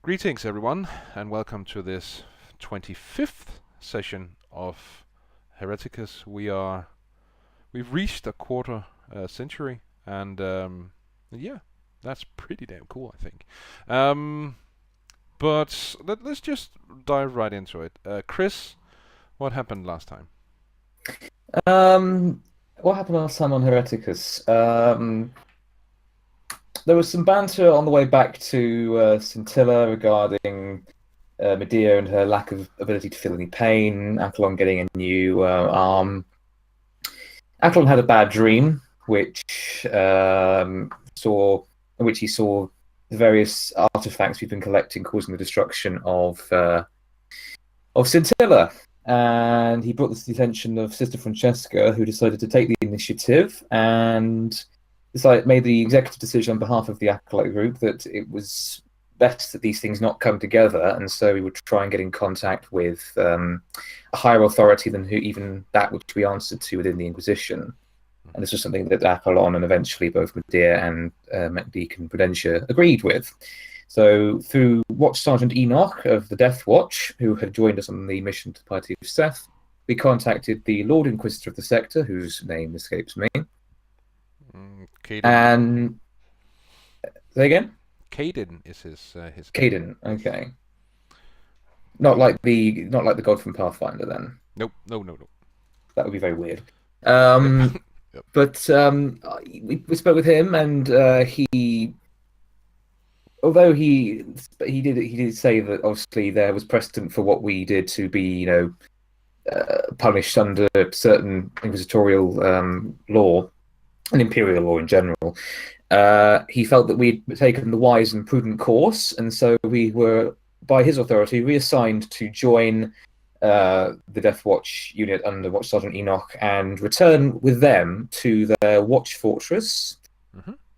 Greetings, everyone, and welcome to this 25th session of Hereticus. We've reached a quarter century, and yeah, that's pretty damn cool, I think. But let's just dive right into it. Chris, what happened last time? What happened last time on Hereticus? There was some banter on the way back to Scintilla regarding Medea and her lack of ability to feel any pain, Accolon getting a new arm. Accolon had a bad dream, which he saw the various artifacts we've been collecting causing the destruction of Scintilla. And he brought this to the attention of Sister Francesca, who decided to take the initiative and made the executive decision on behalf of the Acolyte group that it was best that these things not come together, and so we would try and get in contact with a higher authority than even that which we answered to within the Inquisition. And this was something that Accolon and eventually both Medea and MacDeacon Prudentia agreed with. So through Watch Sergeant Enoch of the Death Watch, who had joined us on the mission to the Piety of Seth, we contacted the Lord Inquisitor of the Sector, whose name escapes me. Caden. And say again? Caden is his Caden, okay. Not like the god from Pathfinder, then. Nope. No. That would be very weird. Yep. But we spoke with him, and although he did say that obviously there was precedent for what we did to be, punished under certain inquisitorial law and imperial law in general. He felt that we'd taken the wise and prudent course, and so we were, by his authority, reassigned to join the Death Watch unit under Watch Sergeant Enoch and return with them to their Watch Fortress,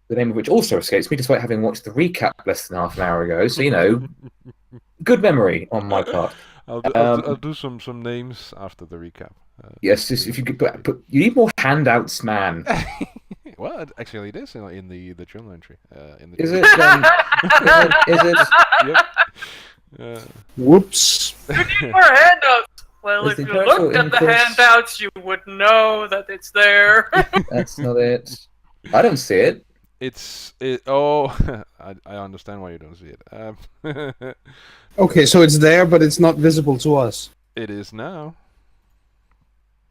the name of which also escapes me, despite having watched the recap less than half an hour ago. So, good memory on my part. I'll do some names after the recap. Yes, if you could put, you need more handouts, man. Well, actually, it is in the journal entry. Is it? Is it? Yep. Whoops. You need more handouts. Well, Is if the you Imperial looked at the Inquis- handouts, you would know that it's there. That's not it. I don't see it. Oh, I understand why you don't see it. Okay, so it's there, but it's not visible to us. It is now.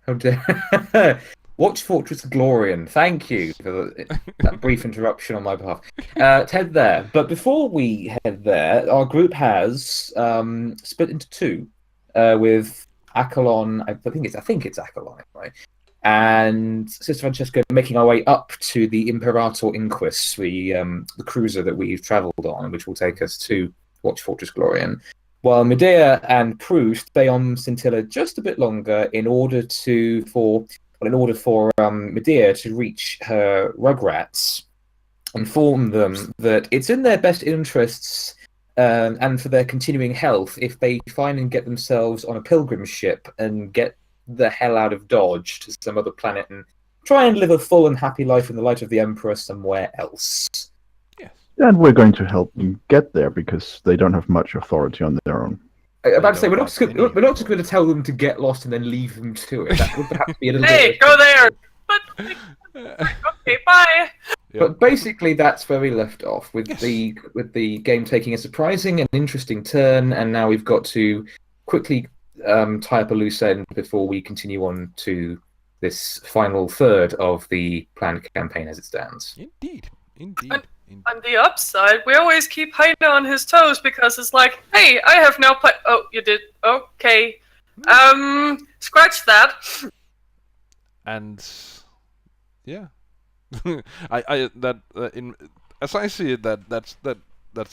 How dare Watch Fortress Glorian. Thank you for that brief interruption on my behalf. Head there. But before we head there, our group has split into two, with Accolon. I think it's Accolon, right? And Sister Francesca making our way up to the Imperator Inquis, the cruiser that we've travelled on, which will take us to Watch Fortress Glorian. While Medea and Prue stay on Scintilla just a bit longer in order for Medea to reach her rugrats, inform them that it's in their best interests and for their continuing health if they find and get themselves on a pilgrim ship and get the hell out of Dodge to some other planet and try and live a full and happy life in the light of the Emperor somewhere else. Yes. And we're going to help them get there because they don't have much authority on their own. I'm about to say, we're not just going to tell them to get lost and then leave them to it. That would perhaps be a little Hey, bit... go there! But okay, bye. Yep. But basically, that's where we left off with Yes. the game taking a surprising and interesting turn, and now we've got to quickly tie up a loose end before we continue on to this final third of the planned campaign as it stands. Indeed. On the upside, we always keep Heine on his toes because it's like, hey, I have now played. Oh, you did. Okay. Scratch that. And yeah, as I see it, that's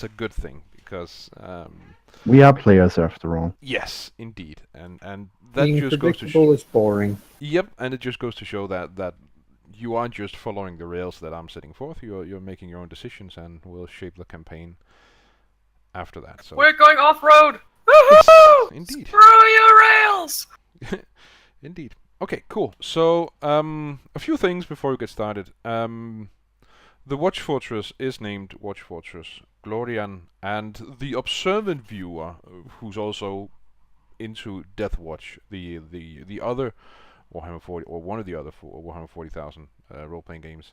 a good thing because We are players after all. yes, indeed, and that Being just goes to predictable is boring. Yep, and it just goes to show that you aren't just following the rails that I'm setting forth. You're making your own decisions, and will shape the campaign after that. So We're going off road. Woohoo! indeed. Screw your rails. Indeed. Okay, cool. So, a few things before we get started. The Watch Fortress is named Watch Fortress Glorian, and the observant viewer, who's also into Death Watch, the other Warhammer 40, or one of the other Warhammer 40,000 role-playing games,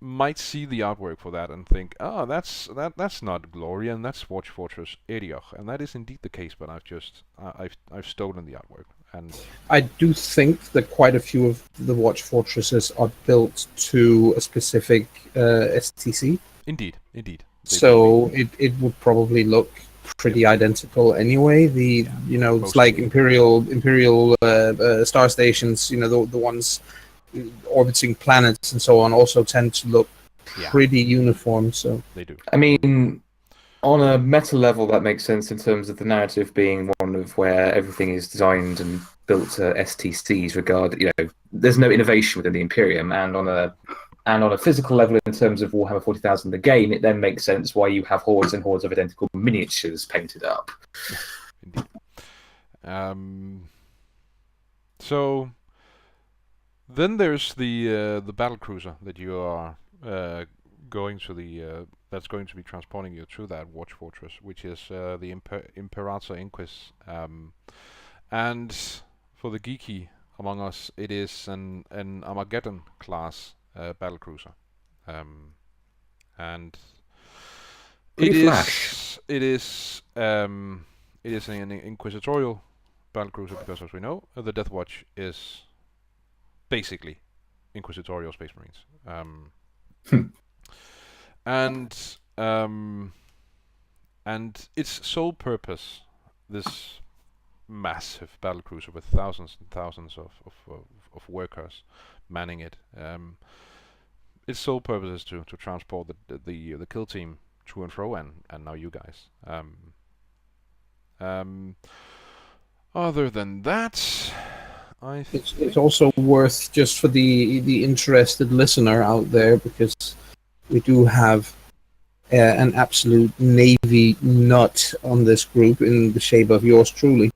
might see the artwork for that and think, that's not Glorian, that's Watch Fortress Erioch, and that is indeed the case. But I've stolen the artwork, and I do think that quite a few of the Watch Fortresses are built to a specific STC. indeed. So it would probably look pretty identical anyway. It's mostly. like Imperial star stations. The ones orbiting planets and so on also tend to look pretty uniform. So they do. I mean, on a meta level, that makes sense in terms of the narrative being one of where everything is designed and built to STCs. There's no innovation within the Imperium, and on a physical level, in terms of Warhammer 40,000, the game, it then makes sense why you have hordes and hordes of identical miniatures painted up. Indeed. So then there's the battlecruiser that you are going to that's going to be transporting you to that Watch Fortress, which is the Imperator Inquis. And for the geeky among us, it is an Armageddon class battlecruiser, and it is an inquisitorial battlecruiser, because, as we know, the Death Watch is basically inquisitorial Space Marines. And its sole purpose, this massive battlecruiser with thousands and thousands of workers manning it, its sole purpose is to transport the kill team to and fro, and now you guys. Other than that, it's also worth, just for the interested listener out there, because we do have an absolute Navy nut on this group in the shape of yours truly.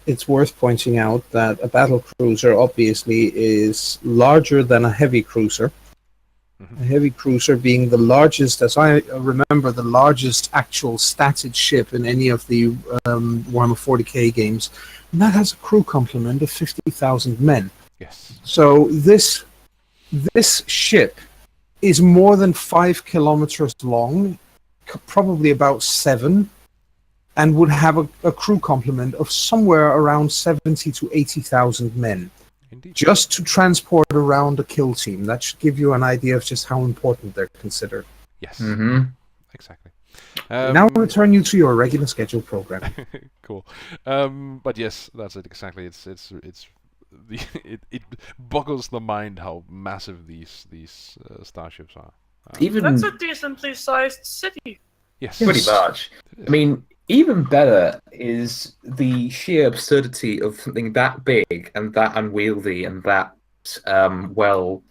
It's worth pointing out that a battle cruiser obviously is larger than a heavy cruiser. A heavy cruiser being the largest, as I remember, the largest actual statted ship in any of the Warhammer 40k games. And that has a crew complement of 50,000 men. Yes. So this ship is more than 5 kilometers long, probably about 7, and would have a crew complement of somewhere around 70 to 80,000 men. Indeed. Just to transport around a kill team. That should give you an idea of just how important they're considered. Yes. Exactly. Now I'll return you to your regular scheduled program. Cool. But yes, that's it exactly. It boggles the mind how massive these starships are. That's a decently sized city. Yes. Pretty much. I mean, even better is the sheer absurdity of something that big and that unwieldy and that well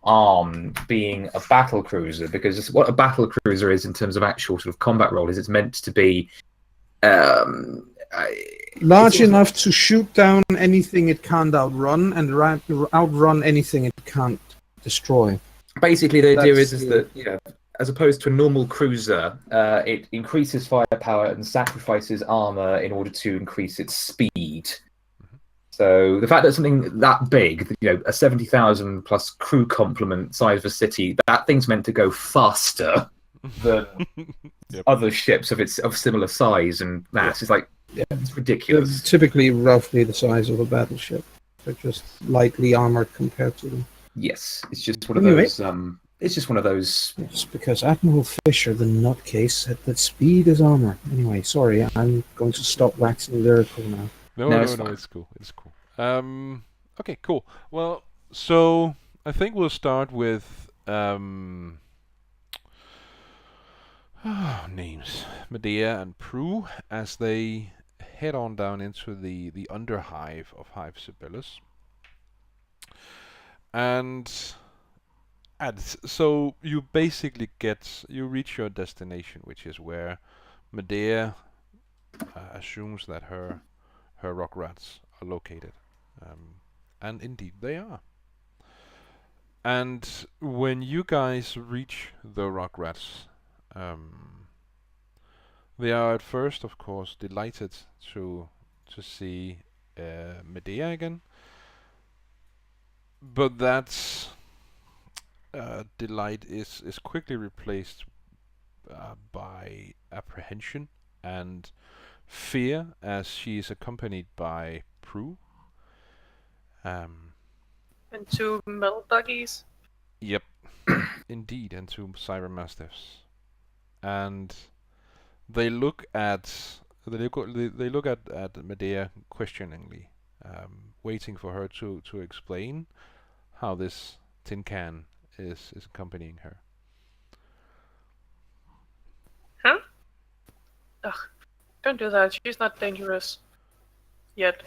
armed being a battle cruiser, because what a battle cruiser is in terms of actual sort of combat role is it's meant to be large enough to shoot down anything it can't outrun and outrun anything it can't destroy. Basically, the idea is that as opposed to a normal cruiser, it increases firepower and sacrifices armor in order to increase its speed. So the fact that something that big, a 70,000 plus crew complement size of a city, that thing's meant to go faster than other ships of similar size and mass. It's like, it's ridiculous. They're typically roughly the size of a battleship. They're just lightly armored compared to them. Yes, it's just one of those. It's just one of those. It's because Admiral Fisher, the nutcase, said that speed is armor. Anyway, sorry, I'm going to stop waxing lyrical now. No, it's cool. It's cool. Okay, cool. Well, so I think we'll start with names. Medea and Prue, as they head on down into the underhive of Hive Sibyllis. And so you basically reach your destination, which is where Medea assumes that her rock rats are located, and indeed they are. And when you guys reach the Rugrats, they are at first, of course, delighted to see Medea again, but that delight is quickly replaced by apprehension and fear, as she is accompanied by Prue. And 2 metal buggies. Yep, indeed, and 2 cyber mastiffs, and they look at Medea questioningly, waiting for her to explain how this tin can is accompanying her. Huh? Ugh, don't do that. She's not dangerous. Yet.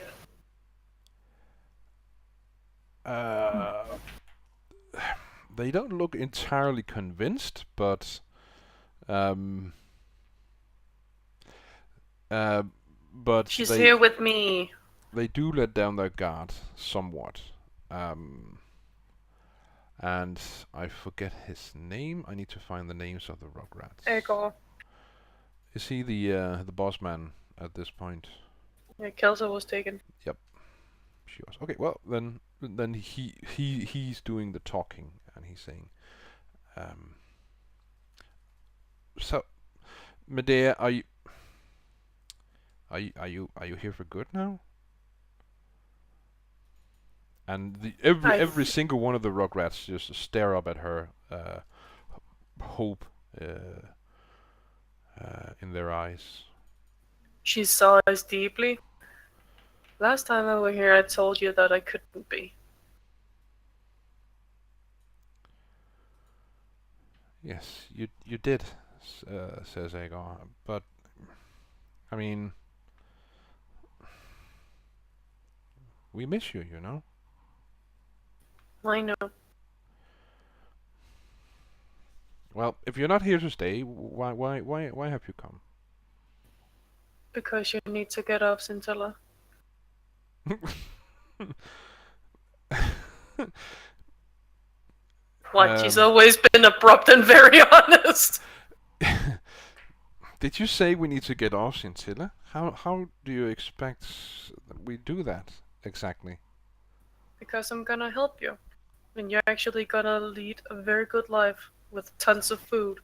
They don't look entirely convinced, but She's they here with me. they do let down their guard somewhat. And I forget his name. I need to find the names of the Rugrats. Egor. Is he the boss man at this point? Yeah, Kelso was taken. She was. Okay, well then he's doing the talking, and he's saying, so Medea, are you here for good now? And every single one of the Rugrats just stare up at her, hope in their eyes. She saw us deeply. Last time I was here, I told you that I couldn't be. Yes, you did, says Agar. But I mean, we miss you, you know. I know. Well, if you're not here to stay, why have you come? Because you need to get off Scintilla. What? She's always been abrupt and very honest. Did you say we need to get off Scintilla? How do you expect that we do that exactly? Because I'm gonna help you. And you're actually gonna lead a very good life with tons of food.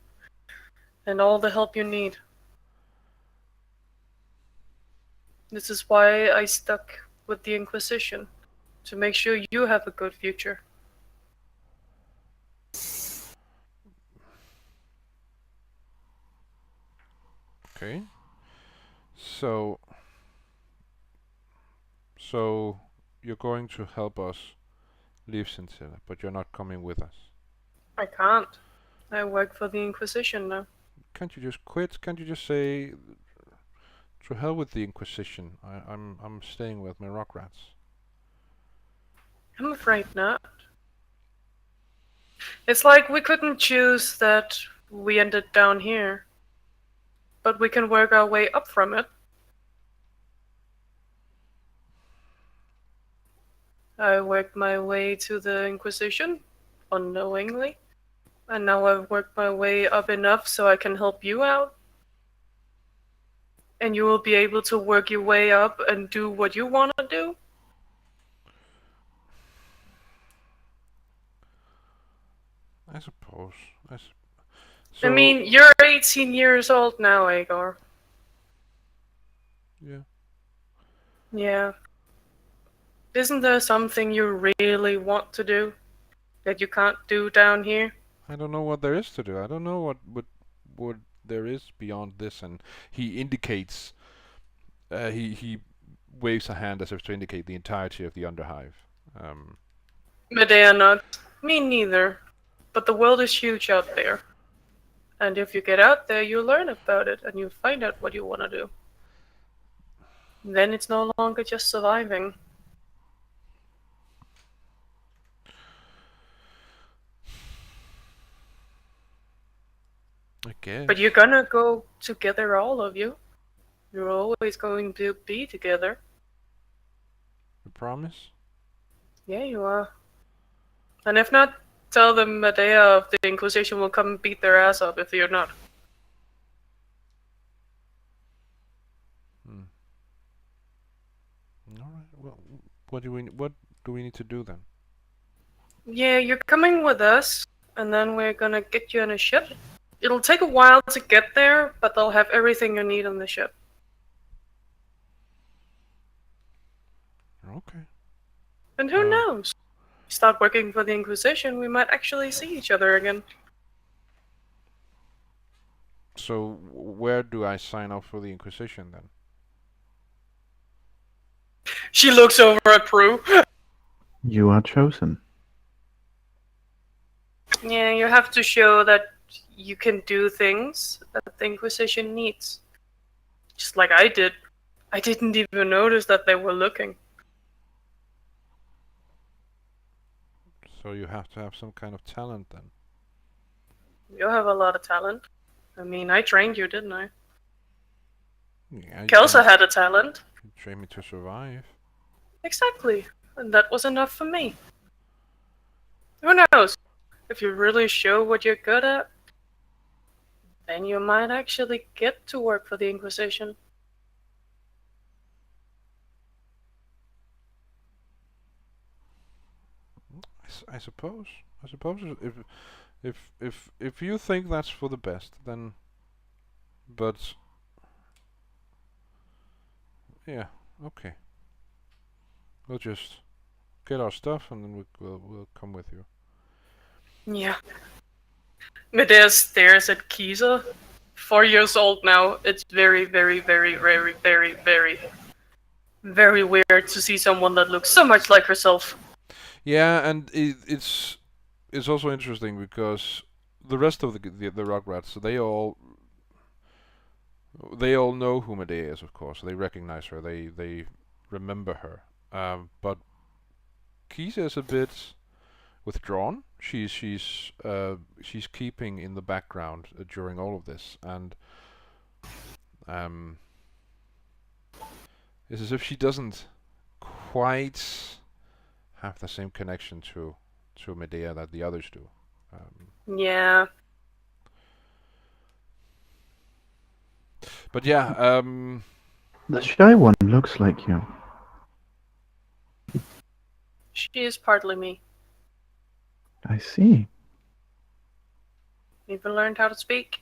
And all the help you need. This is why I stuck with the Inquisition. To make sure you have a good future. Okay. So you're going to help us leave Scintilla, but you're not coming with us. I can't. I work for the Inquisition now. Can't you just quit? Can't you just say, to hell with the Inquisition? I'm staying with my Rugrats. I'm afraid not. It's like we couldn't choose that we ended down here. But we can work our way up from it. I worked my way to the Inquisition, unknowingly. And now I've worked my way up enough so I can help you out. And you will be able to work your way up and do what you want to do. I suppose. I mean, you're 18 years old now, Agar. Yeah. Yeah. Isn't there something you really want to do that you can't do down here? I don't know what there is to do. I don't know what there is beyond this. And he indicates. He waves a hand as if to indicate the entirety of the Underhive. Medea nods. Me neither. But the world is huge out there. And if you get out there, you learn about it and you find out what you want to do. Then it's no longer just surviving. I guess. But you're gonna go together, all of you. You're always going to be together. You promise? Yeah, you are. And if not, Tell them Medea of the Inquisition will come and beat their ass up if you're not. All right. Well, what do we need to do then? Yeah, you're coming with us, and then we're gonna get you on a ship. It'll take a while to get there, but they'll have everything you need on the ship. Okay. And who knows? Start working for the Inquisition, we might actually see each other again. So where do I sign up for the Inquisition then? She looks over at Prue. You are chosen. Yeah, you have to show that you can do things that the Inquisition needs. Just like I did. I didn't even notice that they were looking. So you have to have some kind of talent then. You have a lot of talent. I mean, I trained you, didn't I? Yeah, Kelsa had a talent. you train me to survive. Exactly. And that was enough for me. Who knows? If you really show what you're good at, then you might actually get to work for the Inquisition. I suppose. I suppose if you think that's for the best, then. But. Yeah. Okay. We'll just get our stuff and then we'll come with you. Yeah. Medea stares at Kiza. 4 years old now. It's very, very, very, very, very, very, very weird to see someone that looks so much like herself. Yeah, and it's also interesting because the rest of the Rugrats, they all know who Medea is, of course. They recognize her. They remember her. But Kisa is a bit withdrawn. She's keeping in the background during all of this, and it's as if she doesn't quite have the same connection to Medea that the others do. Yeah. But yeah, The shy one looks like you. She is partly me. I see. Even learned how to speak.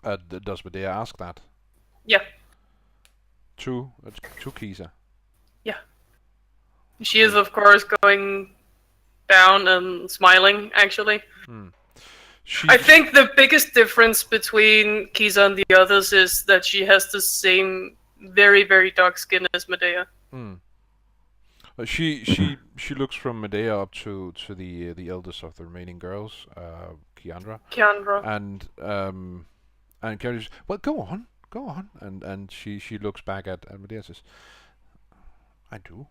does Medea ask that Yeah. to Kisa? Yeah. She is, of course, going down and smiling, actually. I think the biggest difference between Kiza and the others is that she has the same very, very dark skin as Medea. She looks from Medea up to the eldest of the remaining girls, Kiandra. And Kiandra says, "Well, go on," and she looks back at Medea and says, "I do."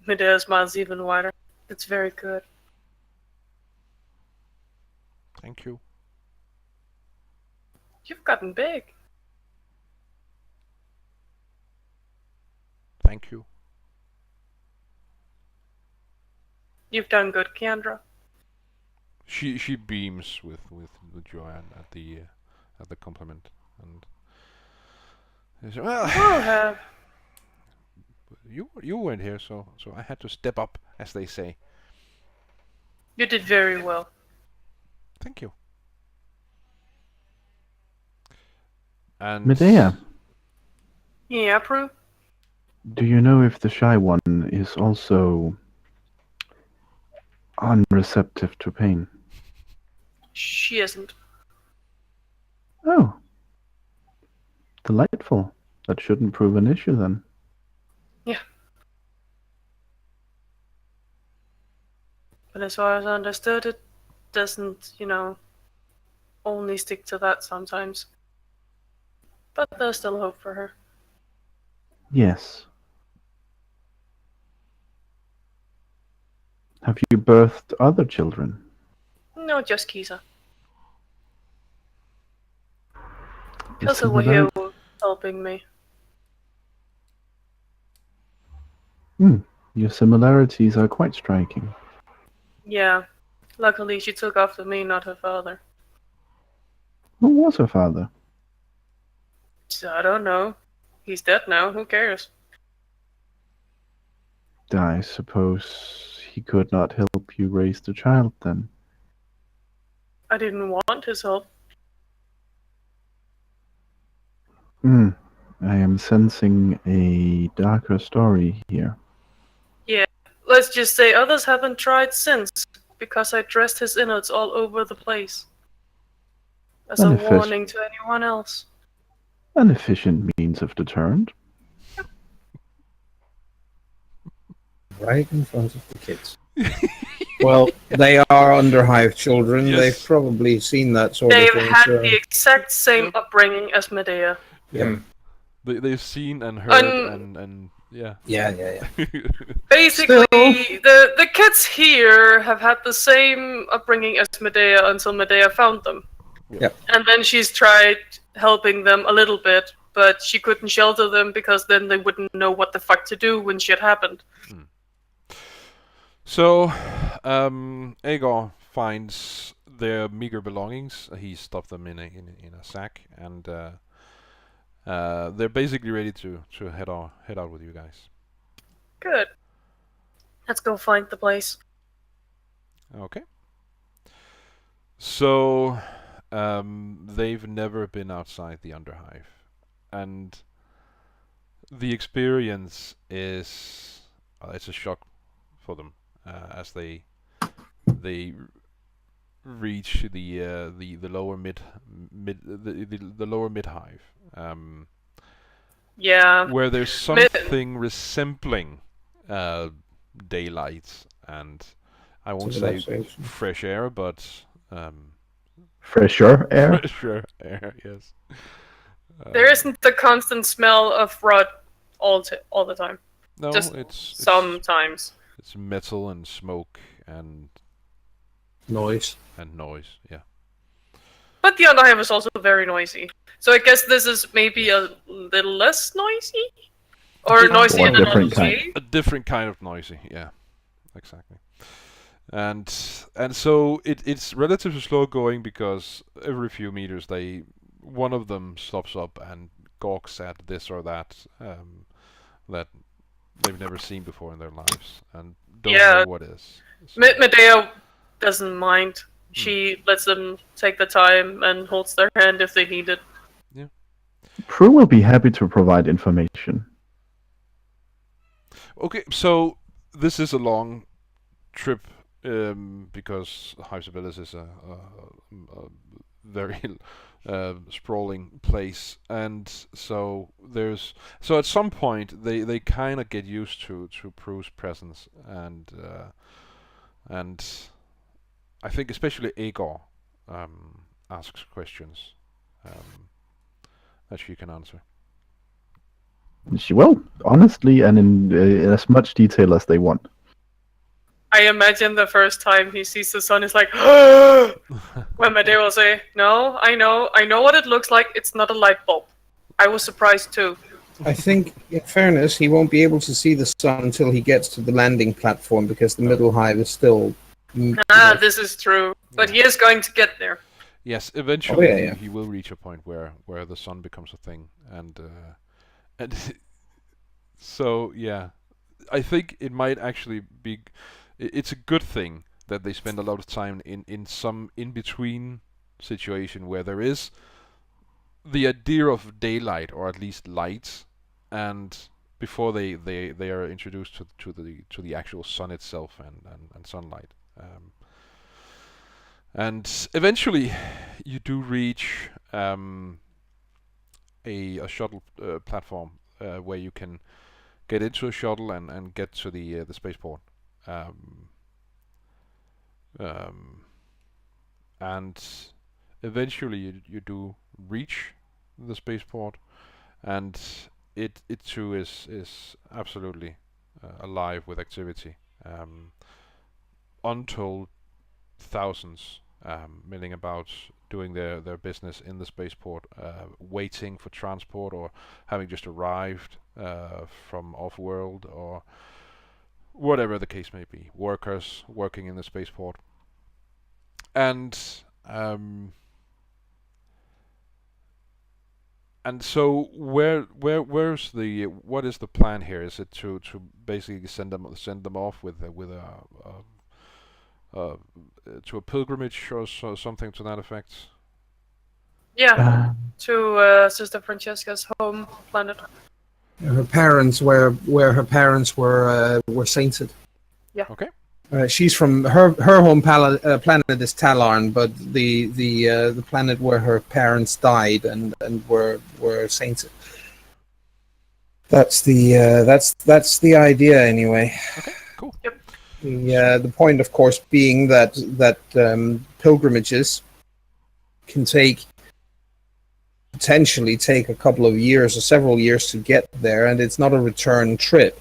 Medea's smile's even wider. It's very good. Thank you. You've gotten big. Thank you. You've done good, Kiandra. She beams with joy at the compliment, and she says, well, We'll have. you weren't here, so I had to step up, as they say. You did very well. Thank you. And Medea, Yeah, Prue? do you know if the shy one is also unreceptive to pain? She isn't. Oh. Delightful. That shouldn't prove an issue then. Yeah. But as far as I understood, it doesn't, only stick to that sometimes. But there's still hope for her. Yes. Have you birthed other children? No, just Kisa. Isn't Kisa were here that- helping me. Your similarities are quite striking. Yeah. Luckily, she took after me, not her father. Who was her father? So I don't know. He's dead now. Who cares? I suppose he could not help you raise the child then. I didn't want his help. I am sensing a darker story here. Yeah. Let's just say others haven't tried since, because I dressed his innards all over the place. As a warning to anyone else. An efficient means of deterrent. Right in front of the kids. Well, they are Underhive children. Yes. They've probably seen that sort They've of thing. had so- the exact same upbringing as Medea. Yep. They've seen and heard and yeah. Yeah. Basically, the kids here have had the same upbringing as Medea until Medea found them. Yep. And then she's tried helping them a little bit, but she couldn't shelter them because then they wouldn't know what the fuck to do when shit happened. So, Aegor finds their meager belongings. He stuffed them in a sack, and they're basically ready to head out with you guys. Good. Let's go find the place. Okay. So, they've never been outside the Underhive, and the experience is it's a shock for them as they reach the lower the lower mid hive, Yeah. where there's something resembling daylight and I won't say Civilization. fresh air, but Fresher air? fresher air, yes. There isn't the constant smell of rot all the time. No, just it's Sometimes. it's metal and smoke and Noise. noise. Yeah. But the Underhive is also very noisy. So I guess this is maybe a little less noisy? Or noisy Or in another different kind. way? A different kind of noisy. Yeah. Exactly. And so it's relatively slow going because every few meters one of them stops up and gawks at this or that that they've never seen before in their lives and don't know what is. So, Medea doesn't mind. She lets them take the time and holds their hand if they need it. Prue will be happy to provide information. okay, so this is a long trip because Hypsibilis is a very sprawling place, and so at some point they kind of get used to Prue's presence, and I think especially Aegor asks questions that she can answer. She will, honestly, and in as much detail as they want. I imagine the first time he sees the sun is like, when Medea will say, "No, I know what it looks like. It's not a light bulb." I was surprised too. I think, in fairness, he won't be able to see the sun until he gets to the landing platform because the middle hive is still. This is true, but he is going to get there. Yes, eventually yeah. he will reach a point where the sun becomes a thing, and so yeah, I think it might actually be. It's a good thing that they spend a lot of time in some in between situation where there is the idea of daylight or at least light, and before they are introduced to the actual sun itself and sunlight. And eventually, you do reach a shuttle platform where you can get into a shuttle and get to the spaceport. And eventually, you do reach the spaceport, and it too is absolutely alive with activity. Untold thousands milling about, doing their business in the spaceport, waiting for transport or having just arrived from off-world, or whatever the case may be, workers working in the spaceport. And so what is the plan here? Is it to basically send them off with to a pilgrimage or something to that effect? Yeah, to Sister Francesca's home planet. Her parents, where her parents were sainted. Yeah. Okay. She's from her home planet is Talarn, but the planet where her parents died and were sainted. That's the idea anyway. Okay. Cool. Yep. The point, of course, being that pilgrimages can potentially take a couple of years or several years to get there, and it's not a return trip.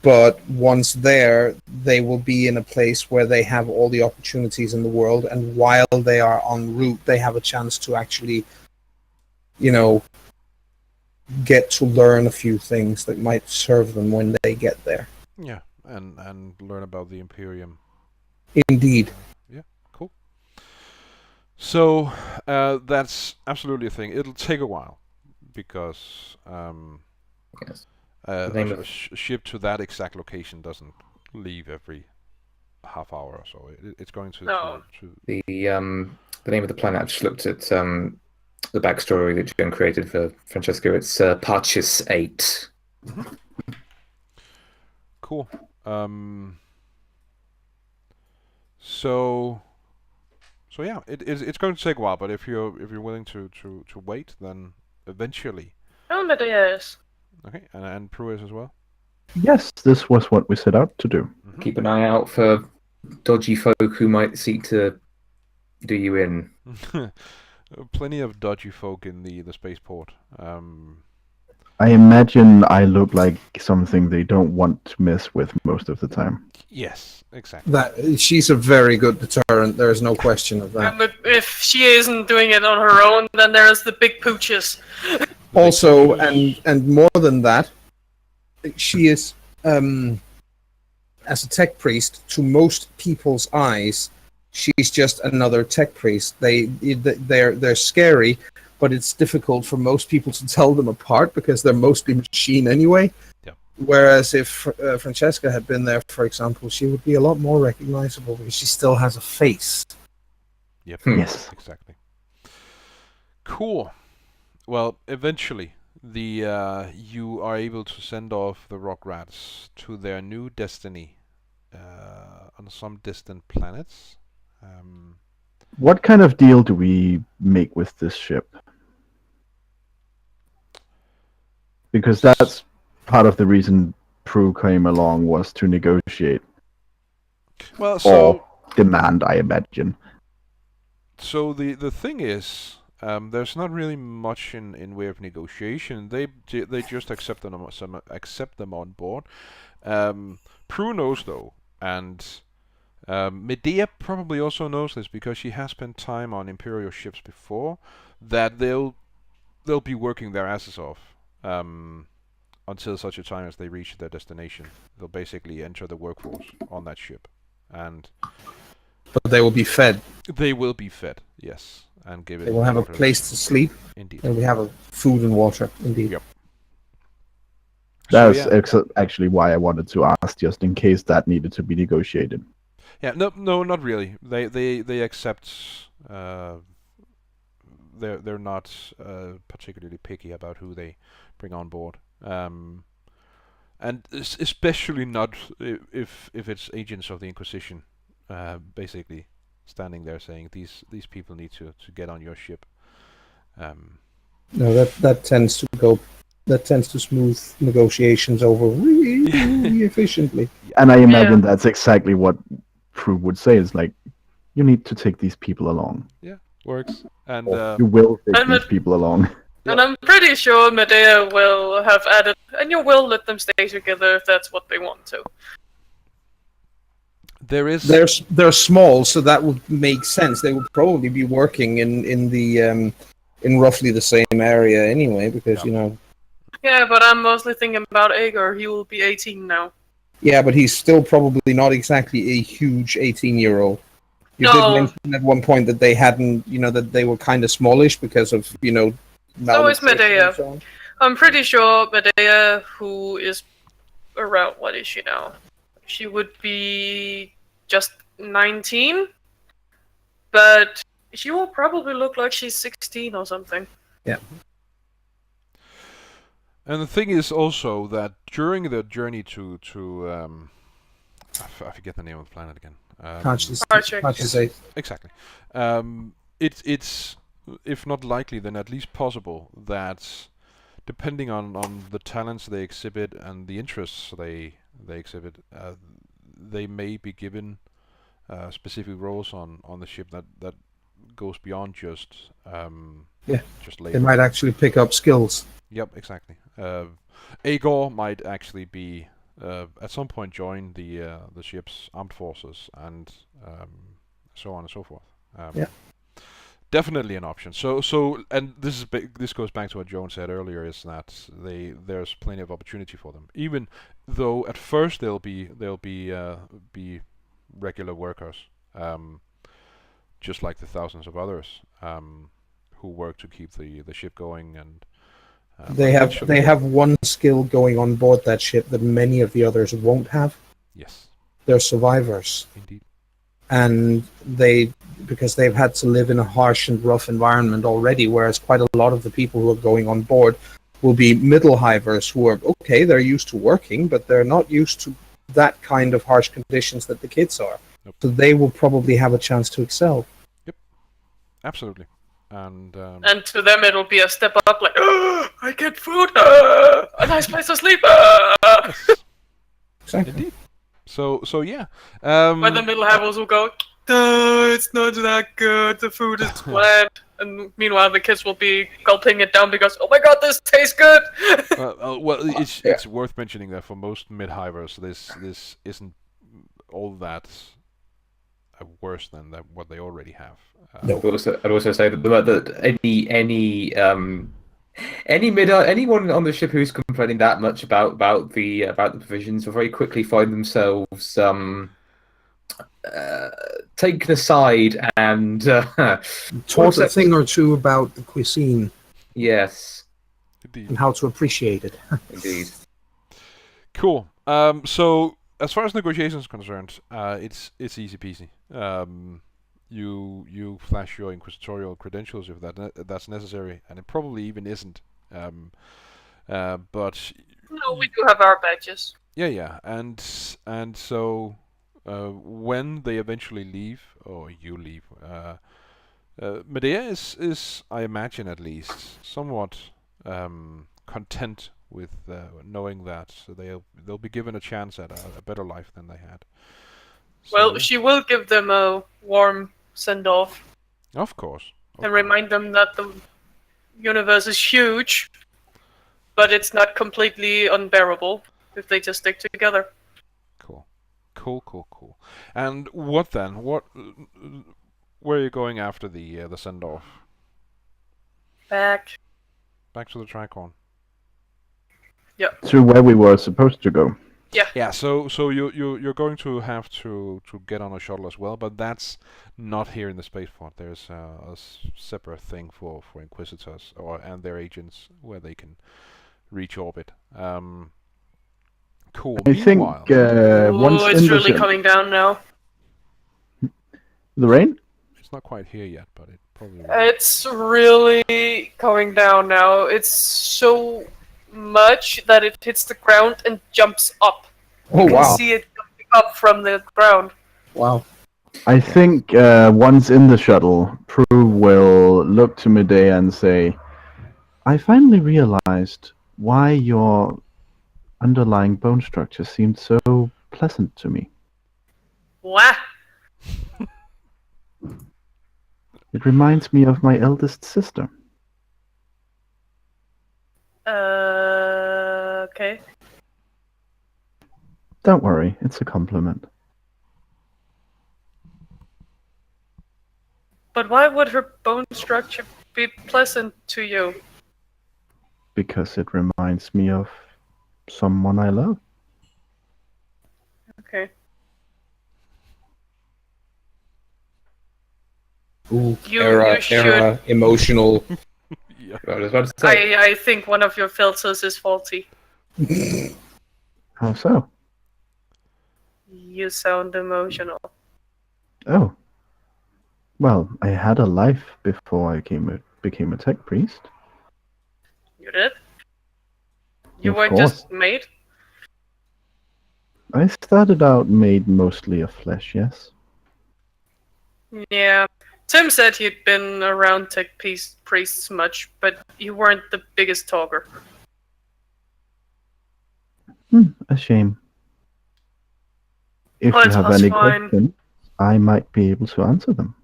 But once there, they will be in a place where they have all the opportunities in the world, and while they are en route, they have a chance to actually, get to learn a few things that might serve them when they get there. Yeah, and learn about the Imperium. Indeed. Yeah, cool. So that's absolutely a thing. It'll take a while because Yes. a ship to that exact location doesn't leave every half hour or so. It's going to. No. The name of the planet, I just looked at the backstory that Jen created for Francesco. It's Parchis 8. Cool. So yeah, it's going to take a while, but if you're willing to wait, then eventually. Oh, Medea is. Okay, and Prue is as well. Yes, this was what we set out to do. Mm-hmm. Keep an eye out for dodgy folk who might seek to do you in. Plenty of dodgy folk in the spaceport. I imagine I look like something they don't want to mess with most of the time. Yes, exactly. That she's a very good deterrent. There is no question of that. But if she isn't doing it on her own, then there's the big pooches. Also, and more than that, she is, as a tech priest, to most people's eyes, she's just another tech priest. They're scary, but it's difficult for most people to tell them apart because they're mostly machine anyway. Yeah. Whereas if Francesca had been there, for example, she would be a lot more recognizable because she still has a face. Yep. Yes. Exactly. Cool. Well, eventually, you are able to send off the rock rats to their new destiny on some distant planets. What kind of deal do we make with this ship? Because that's part of the reason Prue came along, was to negotiate. Well, or demand, I imagine. So the thing is, there's not really much in way of negotiation. They just accept them on board. Prue knows though, and Medea probably also knows this because she has spent time on Imperial ships before, that they'll be working their asses off until such a time as they reach their destination. They'll basically enter the workforce on that ship, and But they will be fed. they will be fed, yes, and given. They will have a water. place to sleep. Indeed. And we have a food and water. Indeed. Yep. That's So, actually why I wanted to ask, just in case that needed to be negotiated. yeah, no, not really. They accept. They're not particularly picky about who they bring on board, and especially not if it's agents of the Inquisition, basically standing there saying these people need to get on your ship. No, that tends to go. That tends to smooth negotiations over really efficiently. And I imagine that's exactly what Prue would say, is like, you need to take these people along. Works, and Or you will take I'm these people along. And I'm pretty sure Medea will have added, and you will let them stay together if that's what they want to. there is. They're small, so that would make sense. They would probably be working in roughly the same area anyway, because Yeah. you know. Yeah, but I'm mostly thinking about Aegor. He will be 18 now. Yeah, but he's still probably not exactly a huge 18-year-old. You did No. mention at one point that they hadn't, that they were kind of smallish because of, So is malnutrition Medea. and so on. I'm pretty sure Medea, who is around, what is she now? She would be just 19, but she will probably look like she's 16 or something. Yeah. And the thing is also that during the journey to I forget the name of the planet again. Conscious. Exactly. It's if not likely, then at least possible that depending on the talents they exhibit and the interests they exhibit, they may be given specific roles on the ship that goes beyond just just They labor. might actually pick up skills. Yep, exactly. Agor might actually be at some point join the ship's armed forces and so on and so forth. Yeah. Definitely an option. So and this goes back to what Joan said earlier, is that there's plenty of opportunity for them, even though at first they'll be regular workers, just like the thousands of others who work to keep the ship going. And They have one skill going on board that ship that many of the others won't have. Yes, They're survivors. indeed. And because they've had to live in a harsh and rough environment already, whereas quite a lot of the people who are going on board will be middle hivers who are okay, they're used to working, but they're not used to that kind of harsh conditions that the kids are. Nope. So they will probably have a chance to excel. Absolutely. And to them it'll be a step up, like, I get food, a nice place to sleep. yes, Exactly. indeed. So yeah. Where the middle hivers will go, it's not that good, the food is bland. And meanwhile the kids will be gulping it down because, oh my god, this tastes good! Well, it's worth mentioning that for most mid-hivers, this isn't all that worse than what they already have. No. I'd also say that anyone on the ship who's complaining that much about the provisions will very quickly find themselves taken aside and Taught a thing or two about the cuisine yes, Indeed. and how to appreciate it. indeed. Cool. So as far as negotiations are concerned, it's easy peasy. You flash your inquisitorial credentials if that's necessary, and it probably even isn't. But No, we do have our badges. yeah, and so when they eventually leave, or you leave, Medea is, I imagine at least, somewhat content with knowing that they'll be given a chance at a better life than they had. So, Well, yeah. she will give them a warm send-off Of course. and remind them that the universe is huge, but it's not completely unbearable if they just stick together. Cool. And what then? Where are you going after the send-off? Back. Back to the Tricorn. To where we were supposed to go. Yeah. So you're going to have to get on a shuttle as well, but that's not here in the spaceport. There's a separate thing for Inquisitors and their agents where they can reach orbit. Cool. I think once it's in the really ship, coming down now. the rain. It's not quite here yet, but it probably will. It's really coming down now. It's so much that it hits the ground and jumps up. Oh, You can wow. see it jumping up from the ground. Wow. I think once in the shuttle, Prue will look to Medea and say, I finally realized why your underlying bone structure seemed so pleasant to me. Wah! It reminds me of my eldest sister. Okay. Don't worry, it's a compliment. But why would her bone structure be pleasant to you? Because it reminds me of someone I love. Okay. Ooh, You era should. emotional. Yeah. I was about to say. I think one of your filters is faulty. How so? You sound emotional. Oh. Well, I had a life before I became a tech priest. You did? You Of weren't course. just made? I started out made mostly of flesh, yes. Yeah. Tim said he'd been around tech priests much, but you weren't the biggest talker. A shame. If Well, you it's have us any fine. questions, I might be able to answer them.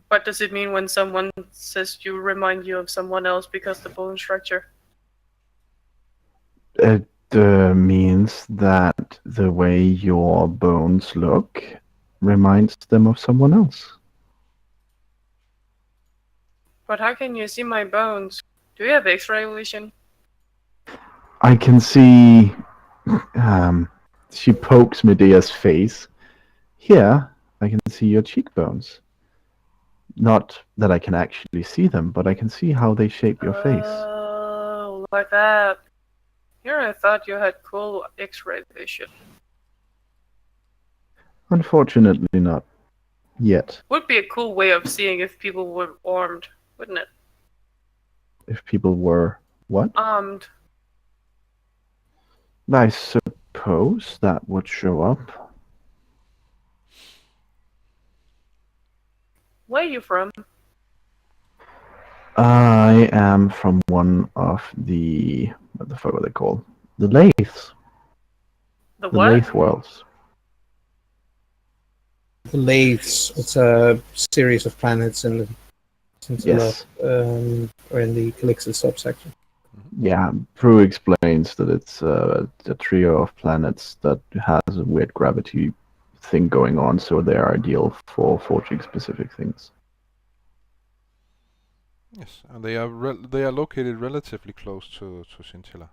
What does it mean when someone says you remind you of someone else because the bone structure? It means that the way your bones look reminds them of someone else. But how can you see my bones? Do you have X-ray vision? I can see. She pokes Medea's face. Here, I can see your cheekbones. Not that I can actually see them, but I can see how they shape your face. Oh, like that. Here I thought you had cool X-ray vision. Unfortunately, not yet. Would be a cool way of seeing if people were armed, wouldn't it? If people were what? Armed. I suppose that would show up. Where are you from? I am from one of the what the fuck are they called? The lathes. The The what? lathe worlds. The Lathes. It's a series of planets in the Scintilla, Yes. or in the Calixus subsection. Yeah, Prue explains that it's a trio of planets that has a weird gravity thing going on, so they're ideal for forging specific things. Yes, and they are located relatively close to Scintilla.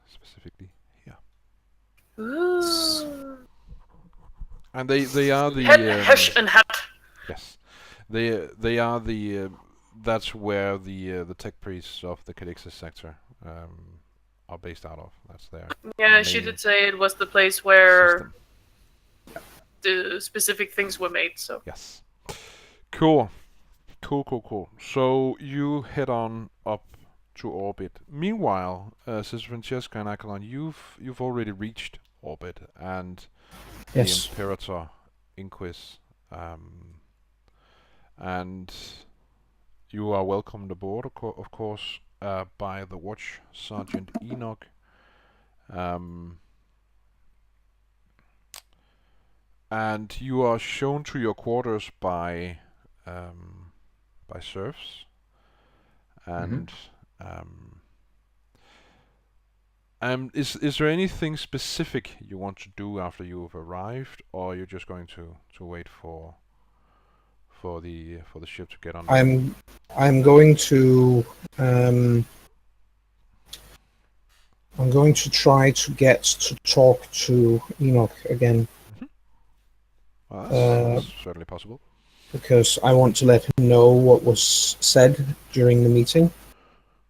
Specifically here. Ooh. And they are the Hesh and hat. yes, they are the that's where the tech priests of the Calixus sector are based out of. That's their Yeah, she main did say it was the place where system. the specific things were made, so. Yes. Cool. So you head on up to orbit. Meanwhile, Sister Francesca and Akalon, you've already reached orbit, and Yes. the Imperator Inquis, and you are welcomed aboard, of course, by the Watch Sergeant Enoch. And you are shown to your quarters by serfs, and is there anything specific you want to do after you've arrived, or you're just going to wait for the ship to get on? I'm going to I'm going to try to get to talk to Enoch again. Well, that's certainly possible. Because I want to let him know what was said during the meeting.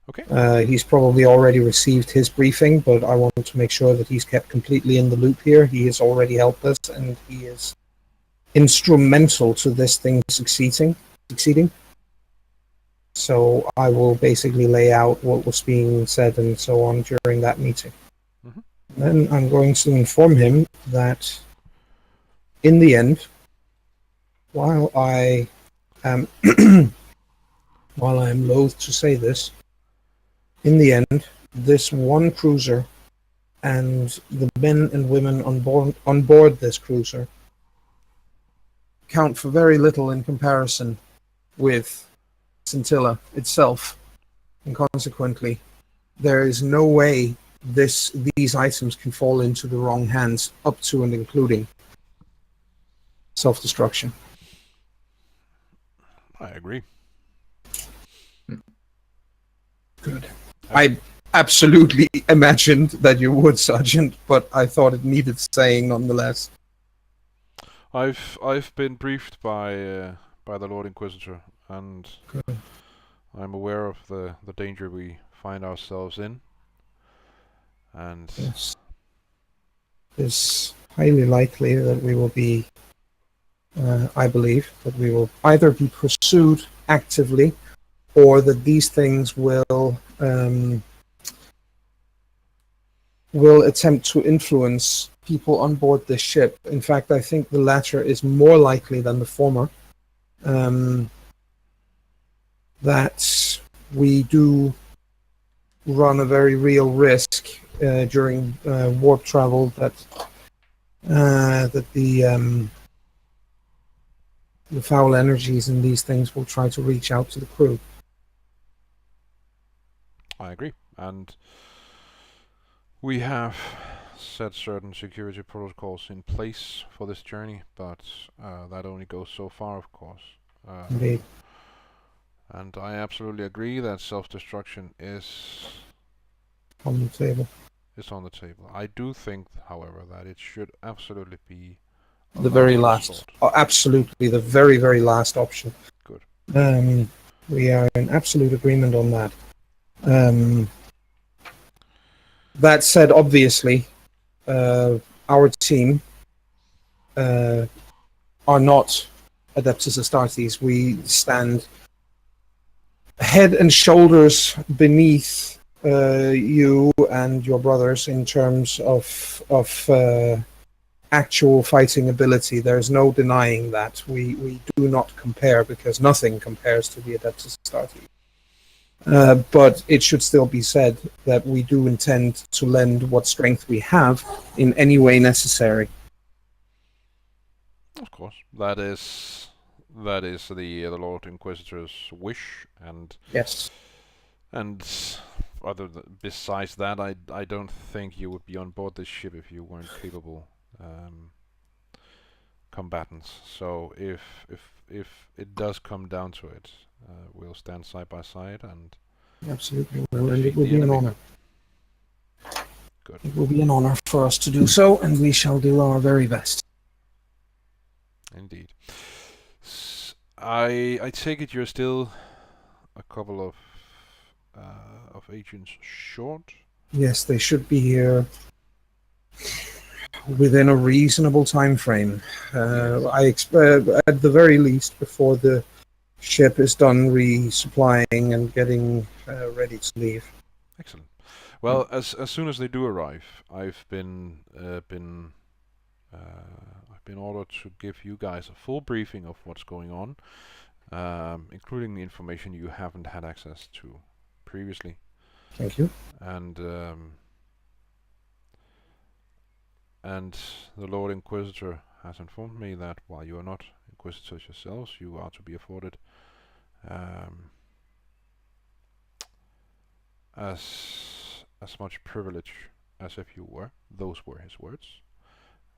Okay. He's probably already received his briefing, but I want to make sure that he's kept completely in the loop here. He has already helped us, and he is instrumental to this thing succeeding. So I will basically lay out what was being said and so on during that meeting. Then I'm going to inform him that in the end, while I am loath to say this, in the end, this one cruiser and the men and women on board this cruiser count for very little in comparison with Scintilla itself, and consequently, there is no way these items can fall into the wrong hands, up to and including self-destruction. I agree. Good. absolutely imagined that you would, Sergeant, but I thought it needed saying nonetheless. I've been briefed by the Lord Inquisitor, and Good. I'm aware of the danger we find ourselves in. And Yes. It's highly likely that we will be, I believe, that we will either be pursued actively or that these things will attempt to influence people on board this ship. In fact, I think the latter is more likely than the former. That we do run a very real risk during warp travel that the foul energies in these things will try to reach out to the crew. I agree. And we have set certain security protocols in place for this journey, but that only goes so far, of course. Indeed. And I absolutely agree that self-destruction is On the table. on the table. I do think, however, that it should absolutely be a The very last last. resort. Oh, absolutely, the very, very last option. Good. We are in absolute agreement on that. That said, obviously, our team are not Adeptus Astartes. We stand head and shoulders beneath you and your brothers in terms of actual fighting ability. There's no denying that. We do not compare, because nothing compares to the Adeptus Astartes. But it should still be said that we do intend to lend what strength we have in any way necessary. Of course, that is the Lord Inquisitor's wish, and Yes. besides that, I don't think you would be on board this ship if you weren't capable combatants. So if it does come down to it, we'll stand side by side, and Absolutely. Well, and defeat it will the be an enemy. honor. Good. It will be an honor for us to do so, and we shall do our very best. Indeed. I take it you're still a couple of agents short. Yes, they should be here within a reasonable time frame. I expect, at the very least, before the ship is done resupplying and getting ready to leave. Excellent. Well, as soon as they do arrive, I've been ordered to give you guys a full briefing of what's going on, including the information you haven't had access to previously. Thank you. And the Lord Inquisitor has informed me that while you are not Inquisitors yourselves, you are to be afforded as much privilege as if you were. Those were his words.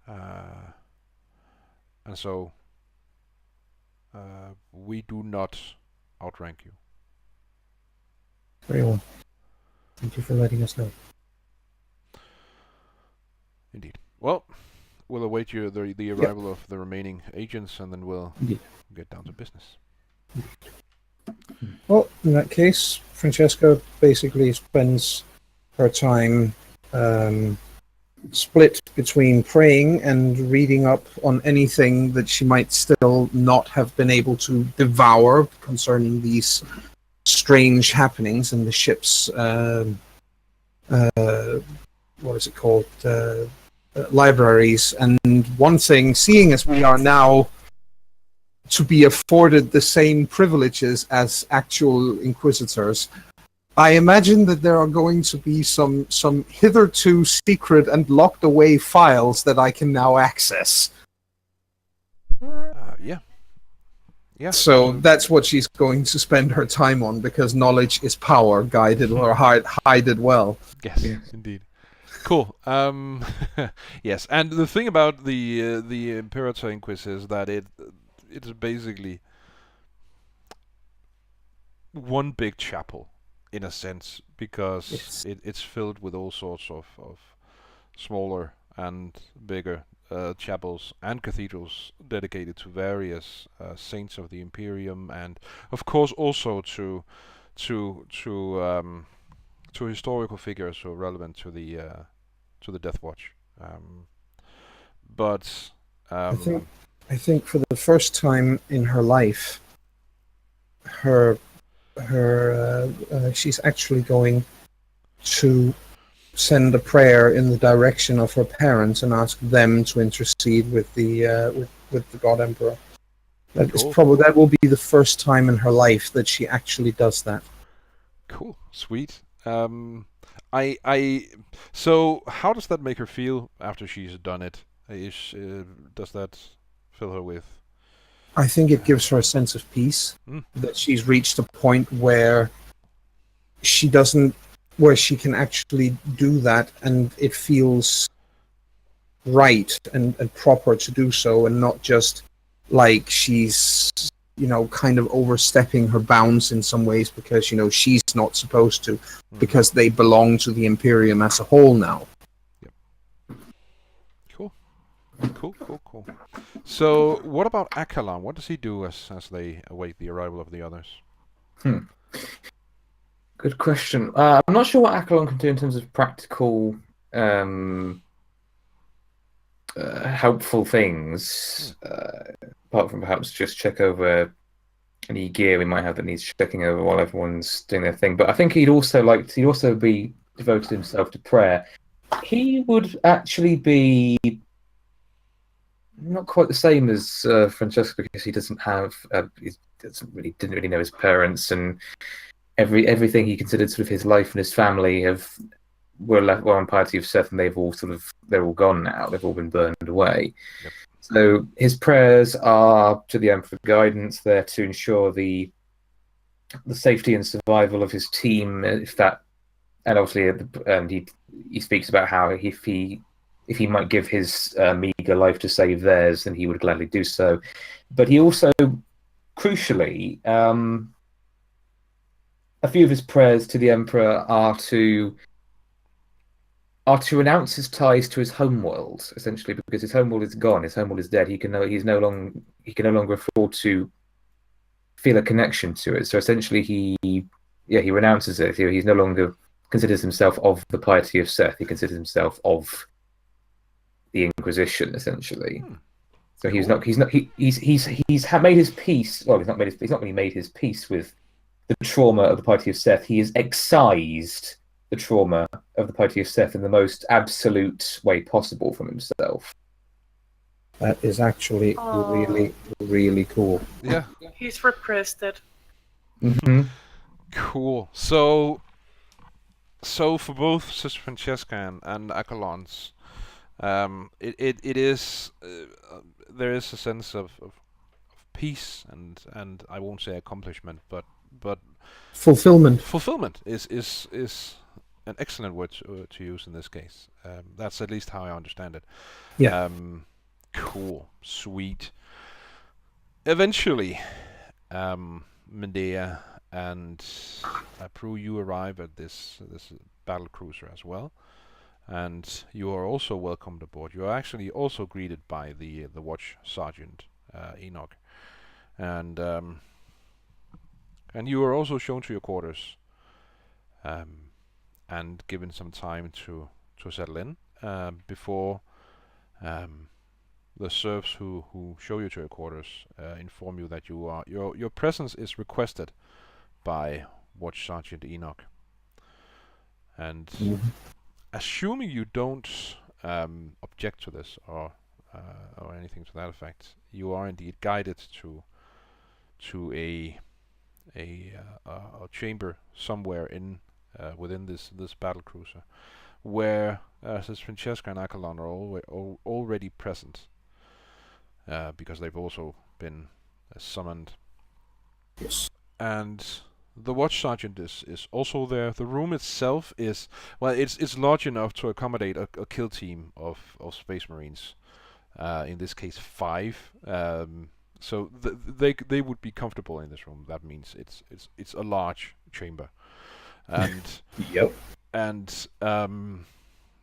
And so we do not outrank you. Very well. Thank you for letting us know. Indeed. Well, we'll await the arrival of the remaining agents, and then we'll get down to business. Well, in that case, Francesca basically spends her time split between praying and reading up on anything that she might still not have been able to devour concerning these strange happenings in the ship's what is it called, libraries. And one thing, seeing as we are now to be afforded the same privileges as actual inquisitors, I imagine that there are going to be some hitherto secret and locked away files that I can now access. Yeah. So that's what she's going to spend her time on, because knowledge is power, guided or hide it well. Yes, indeed. Cool. Yes, and the thing about the Imperator Inquis is that it's basically one big chapel, in a sense, because Yes. it's filled with all sorts of smaller and bigger chapels and cathedrals dedicated to various saints of the Imperium, and of course also to to to um, to historical figures who are relevant to the Death Watch. But I think I think for the first time in her life, her she's actually going to send a prayer in the direction of her parents and ask them to intercede with the God Emperor. That is Cool. probably that will be the first time in her life that she actually does that. Cool, sweet. So how does that make her feel after she's done it? Does that fill her with? I think it gives her a sense of peace Mm, that she's reached a point where she doesn't, where she can actually do that, and it feels right and proper to do so, and not just like she's kind of overstepping her bounds in some ways because she's not supposed to, because they belong to the Imperium as a whole now. cool, cool. So what about Akalon? What does he do as they await the arrival of the others? Good question. I'm not sure what Akalon can do in terms of practical, helpful things, apart from perhaps just check over any gear we might have that needs checking over while everyone's doing their thing. But I think he'd also be devoted himself to prayer. He would actually be not quite the same as Francesca, because he doesn't have didn't really know his parents, and everything he considered sort of his life and his family were on Piety of Seth, and they're all gone now. They've all been burned away. Yep. So his prayers are to the Emperor guidance, there to ensure the safety and survival of his team. And obviously, he speaks about how if he might give his meager life to save theirs, then he would gladly do so. But he also, crucially, a few of his prayers to the Emperor are to renounce his ties to his homeworld, essentially, because his homeworld is gone. His homeworld is dead. He can no longer afford to feel a connection to it. So essentially, he renounces it. He's no longer considers himself of the Piety of Seth. He considers himself of the Inquisition, essentially. So he's made his peace. Well, he's not really made his peace with the trauma of the Piety of Seth. He has excised the trauma of the Piety of Seth in the most absolute way possible from himself. That is actually really, really cool. Yeah. He's repressed it. Mm-hmm. Cool. So for both Sister Francesca and Akalon's, it is there is a sense of peace and I won't say accomplishment, but Fulfillment. fulfillment is an excellent word to use in this case. That's at least how I understand it. Yeah. Cool, sweet. Eventually, Medea and Prue, you arrive at this battle cruiser as well, and you are also welcomed aboard. You are actually also greeted by the watch sergeant Enoch, and you are also shown to your quarters, and given some time to settle in before the serfs who show you to your quarters inform you that your presence is requested by Watch Sergeant Enoch. And assuming you don't object to this or anything to that effect, you are indeed guided to a chamber somewhere within this battle cruiser, where Sister Francesca and Akalon are already present, because they've also been summoned. Yes. And the watch sergeant is also there. The room itself is, well, it's large enough to accommodate a kill team of Space Marines. In this case, 5. So they would be comfortable in this room. That means it's a large chamber. and Yep. and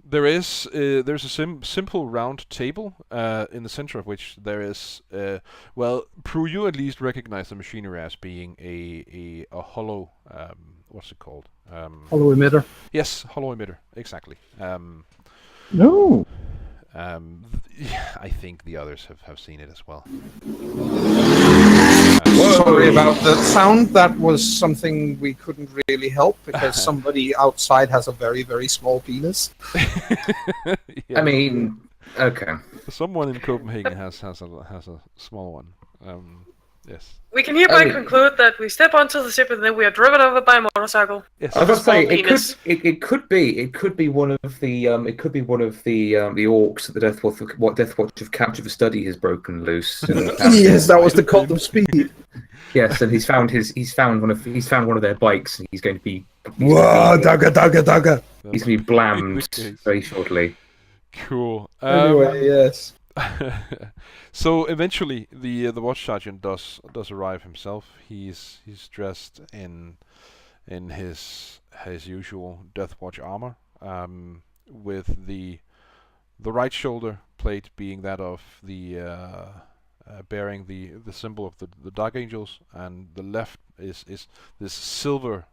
there's a simple round table in the center of which there is well, Prue, you at least recognize the machinery as being a hollow what's it called? Hollow emitter. Yes, hollow emitter, exactly. No. I think the others have seen it as well. Sorry about the sound. That was something we couldn't really help because somebody outside has a very, very small penis. Yeah, I mean, okay. someone in Copenhagen has a small one. Yes. We can hereby mean- conclude that we step onto the ship and then we are driven over by a motorcycle. Yes. I was about to say Small penis. it could be one of the the orcs that the Death Watch of Capture for Study has broken loose. Yes, that was the cult of speed. Yes, and he's found one of their bikes, and he's going to be Whoa, dagger, dagger, dagger. he's going to be In blammed which case- very shortly. Cool. Anyway, yes. So eventually, the watch sergeant does arrive himself. He's dressed in his usual Death Watch armor, with the right shoulder plate being that of the bearing the symbol of the Dark Angels, and the left is this silver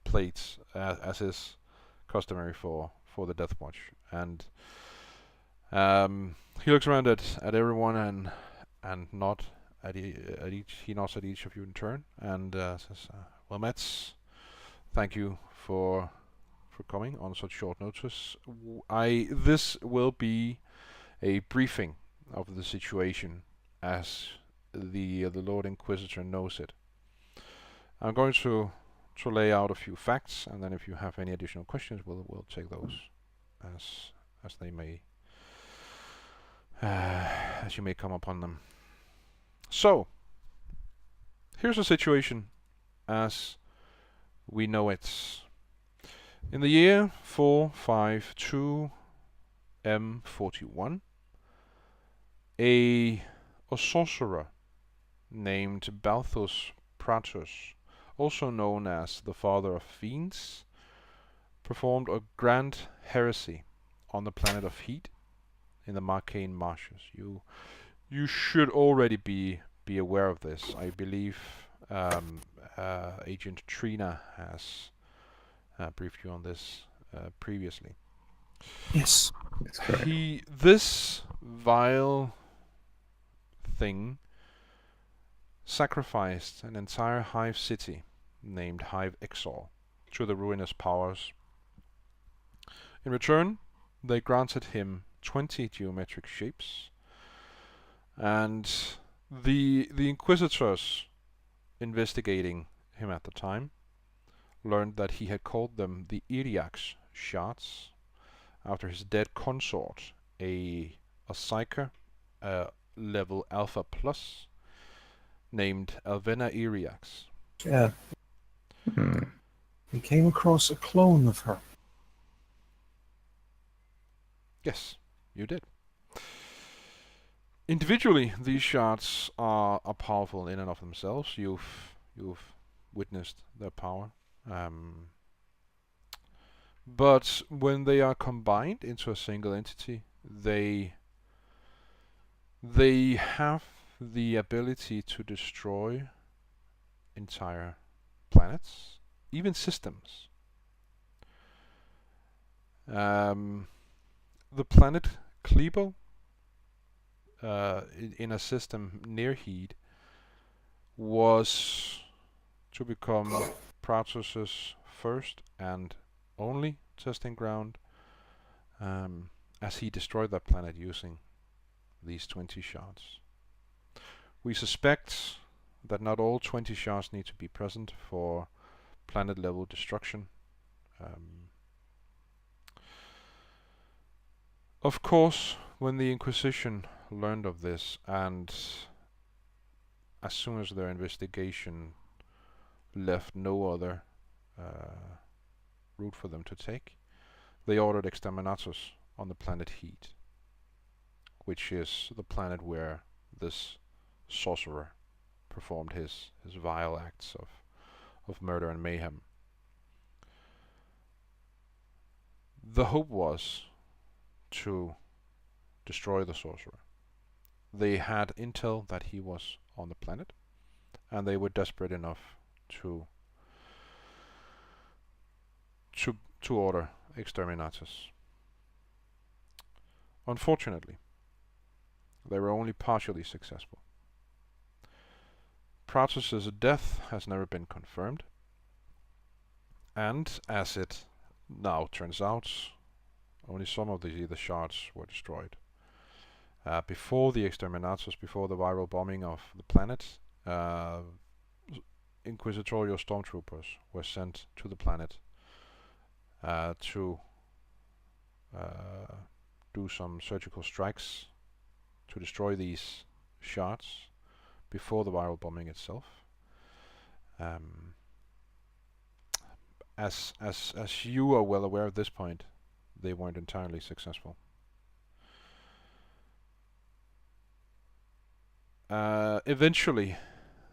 plate as is customary for the Death Watch. And he looks around at everyone and nods at each of you in turn, and says, "Well, Mets, thank you for coming on such short notice. This will be a briefing of the situation as the Lord Inquisitor knows it. I'm going to lay out a few facts, and then if you have any additional questions, we'll take those as they may." As you may come upon them. So, here's the situation as we know it. In the year 452 M41, a sorcerer named Balthus Pratus, also known as the Father of Fiends, performed a grand heresy on the planet of Heat in the Marcane Marshes. You should already be aware of this. I believe Agent Trina has briefed you on this previously. Yes. That's correct. This vile thing sacrificed an entire hive city named Hive Exor to the ruinous powers. In return, they granted him 20 geometric shapes, and the Inquisitors investigating him at the time learned that he had called them the Iriax shards after his dead consort, a Psyker level Alpha Plus named Alvena Iriax. Yeah. Hmm. We came across a clone of her. Yes, you did. Individually, these shards are powerful in and of themselves. You've witnessed their power. But when they are combined into a single entity, they have the ability to destroy entire planets, even systems. The planet Klebo, in a system near Heat, was to become Pratus's first and only testing ground, as he destroyed that planet using these 20 shards. We suspect that not all 20 shards need to be present for planet level destruction. Of course, when the Inquisition learned of this, and as soon as their investigation left no other route for them to take, they ordered exterminatus on the planet Heat, which is the planet where this sorcerer performed his vile acts of murder and mayhem. The hope was to destroy the sorcerer. They had intel that he was on the planet, and they were desperate enough to order exterminatus. Unfortunately, they were only partially successful. Praetus' death has never been confirmed, and as it now turns out, only some of the shards were destroyed. Before the exterminatus, before the viral bombing of the planet, inquisitorial stormtroopers were sent to the planet to do some surgical strikes to destroy these shards before the viral bombing itself. As you are well aware at this point, they weren't entirely successful. Eventually,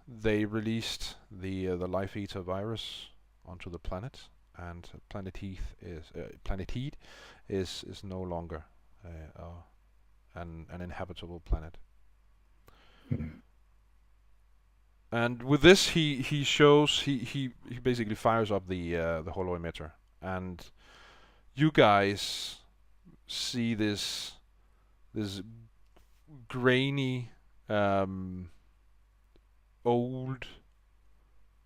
they released the Life Eater virus onto the planet, and Planet Heat is no longer an inhabitable planet. And with this, he basically fires up the holo emitter, and you guys see this grainy, old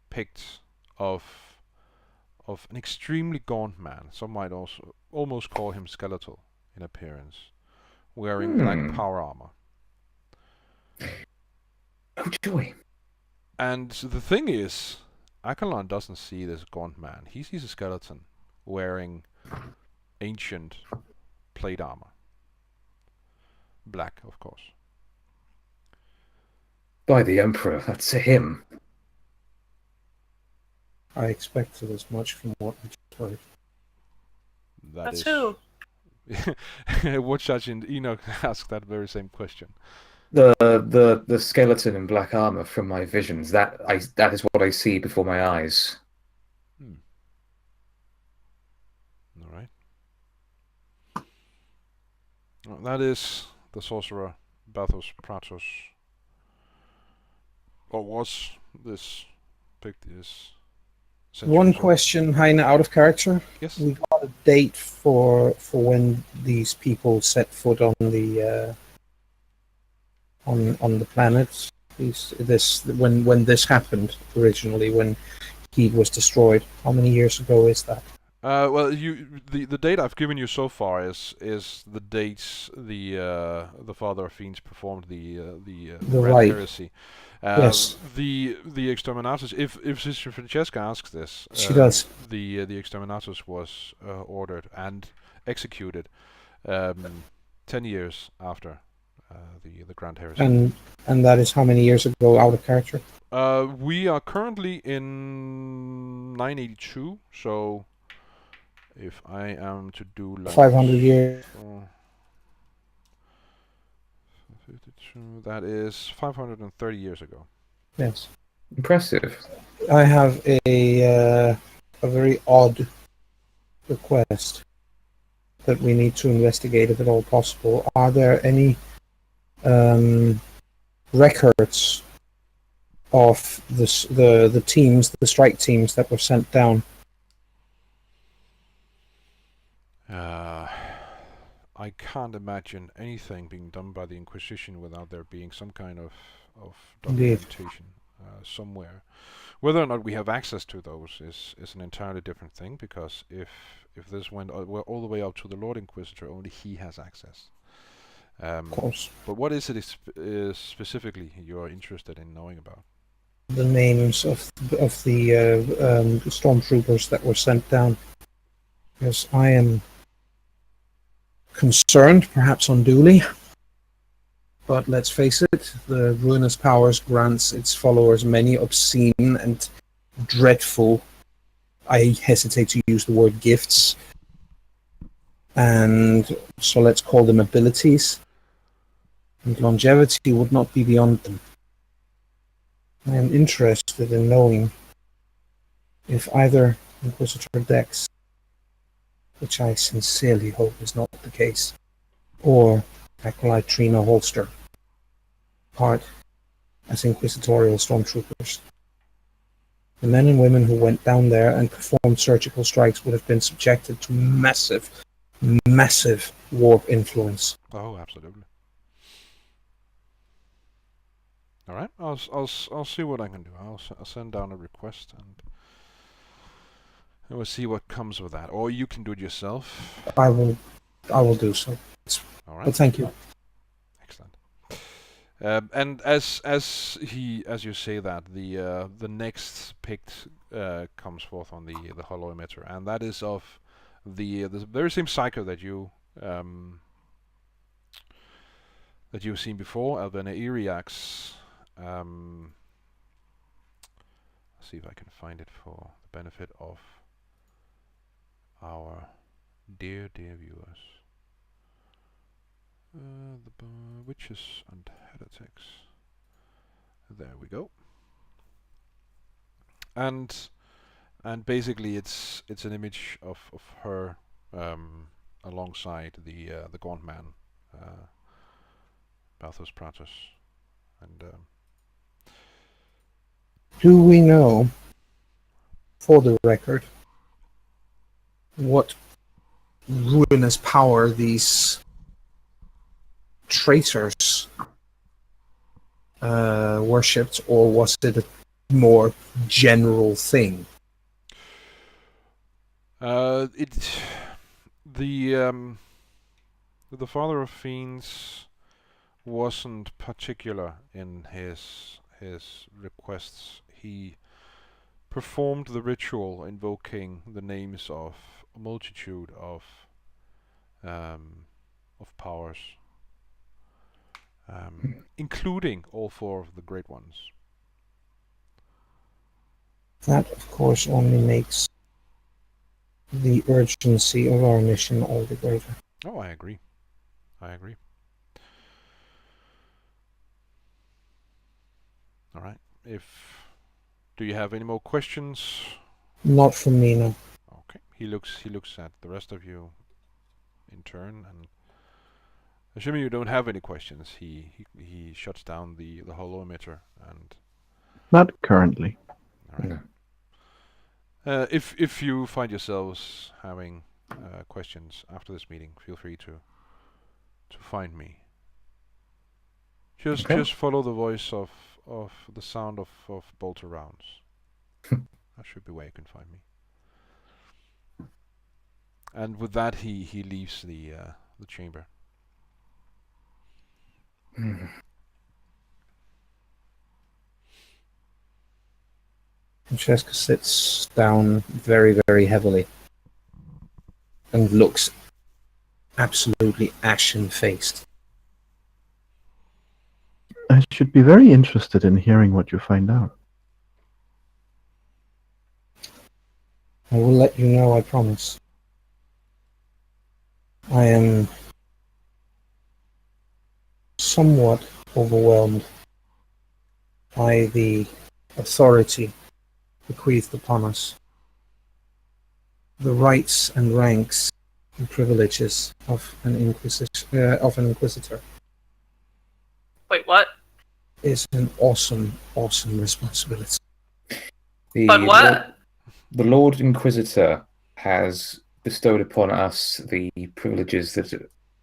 pict of an extremely gaunt man. Some might also almost call him skeletal in appearance, wearing black power armor. Oh joy! And the thing is, Akalon doesn't see this gaunt man. He sees a skeleton wearing ancient plate armor. Black, of course. By the Emperor, that's him. I expected as much from what I just heard. That's who. Watch Sergeant Enoch ask that very same question. The skeleton in black armor from my visions. That is what I see before my eyes. All right. Well, that is the sorcerer Bathos Praetus. Or was this picked is. One question, Heine, out of character. Yes. We got a date for when these people set foot on the on the planet. When this happened originally, when he was destroyed. How many years ago is that? Well, the date I've given you so far is the dates the Father of Fiends performed the Grand Heresy. Yes. The exterminatus. If Sister Francesca asks this, she does. The exterminatus was ordered and executed 10 years after the Grand Heresy. And that is how many years ago out of character? We are currently in 982, so if I am to do like 500 years. That is 530 years ago. Yes. Impressive. I have a very odd request that we need to investigate if at all possible. Are there any records of the teams, the strike teams that were sent down? I can't imagine anything being done by the Inquisition without there being some kind of documentation somewhere. Whether or not we have access to those is an entirely different thing, because if this went all the way up to the Lord Inquisitor, only he has access. Of course. But what is it specifically you are interested in knowing about? The names of the stormtroopers that were sent down. Because I am concerned, perhaps unduly, but let's face it, the Ruinous Powers grants its followers many obscene and dreadful, I hesitate to use the word gifts, and so let's call them abilities, and longevity would not be beyond them. I am interested in knowing if either Inquisitor Dex which I sincerely hope is not the case, or acolyte Trina Holster, part as inquisitorial stormtroopers. The men and women who went down there and performed surgical strikes would have been subjected to massive, massive warp influence. Oh, absolutely. All right, I'll see what I can do. I'll send down a request and we'll see what comes with that. Or you can do it yourself. I will do so. All right. But thank you. Excellent. And as you say that, the next picked comes forth on the hollow emitter, and that is of the very same psycho that you've seen before, Alvena Iriax. Let's see if I can find it for the benefit of our dear viewers. The witches and heretics. There we go. And basically it's an image of her alongside the Gaunt Man, Balthus Pratus, and Do we know, for the record, what ruinous power these traitors worshipped, or was it a more general thing? The Father of Fiends wasn't particular in his requests. He performed the ritual invoking the names of a multitude of powers, including all four of the great ones. That, of course, only makes the urgency of our mission all the greater. Oh, I agree. All right. Do you have any more questions? Not from me, no. Okay. He looks at the rest of you in turn, and assuming you don't have any questions, he shuts down the hollow emitter and. Not currently. All right. No. If you find yourselves having questions after this meeting, feel free to find me. Just follow the voice of the sound of bolter rounds. That should be where you can find me. And with that, he leaves the chamber. Francesca sits down very, very heavily and looks absolutely ashen-faced. I should be very interested in hearing what you find out. I will let you know, I promise. I am somewhat overwhelmed by the authority bequeathed upon us, the rights and ranks and privileges of an inquisitor. Wait, what? Is an awesome, awesome responsibility. But what? The Lord Inquisitor has bestowed upon us the privileges that